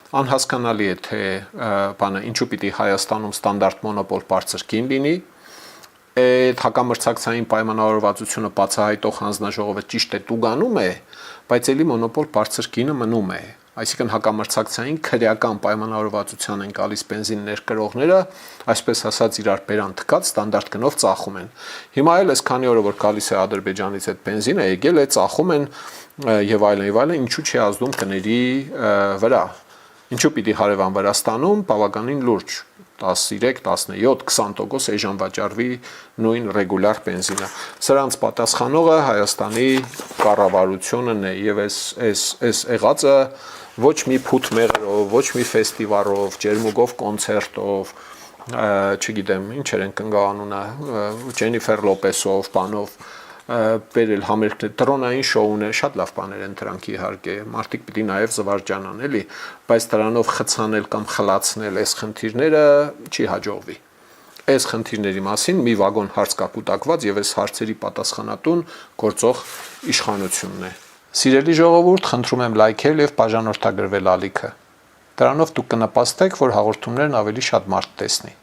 Անհասկանալի է թե բանը ինչու պիտի Հայաստանում ստանդարտ մոնոպոլ բարձր գին լինի։ Այդ հակամրցակցային պայմանավորվածությունը բացահայտող հանձնաժողովը ճիշտ է տուգանում է, բայց ելի մոնոպոլ բարձր գինը մնում է։ Այսինքն հակամրցակցային քրեական պայմանավորվածության են գալիս բենզին ներկրողները, այսպես ասած իրար բերան թքած ստանդարտ գնով ծախում են։ Հիմա էլ այս քանի օրը որ գալիս է Ադրբեջանից այդ բենզինը, եկել է ծախում են եւ այլն, ինչու՞ չի ազդում գների վրա։ Ինչու պիտի հարևան Վրաստանում բավականին լուրջ 13, 17, 20% էժան վաճառվի նույն ռեգուլյար բենզինը։ Սրանց պատասխանողը Հայաստանի կառավարությունն է եւ այս եղածը ոչ մի փութ մեղրով, ոչ մի ֆեստիվալով, ջերմուկով կոնցերտով, չգիտեմ, ինչեր են կնգանունը, Ջենիֆեր Լոպեսով, բանով բերել համերգներ, տրոնային շոուներ, շատ լավ բաներ են դրանք իհարկե, մարդիկ պիտի նաև զվարճանան, էլի, բայց դրանով խցանել կամ խլացնել այս խնդիրները չի հաջողվի։ Այս խնդիրների մասին մի վագոն հարց կապուտակված եւ այս հարցերի պատասխանատուն գործող իշխանությունն է։ Սիրելի ժողովուրդ, խնդրում եմ լայքել եւ բաժանորդագրվել ալիքը։ Դրանով դուք կնպաստեք, որ հաղորդումներն ավելի շատ մարդ տեսնի։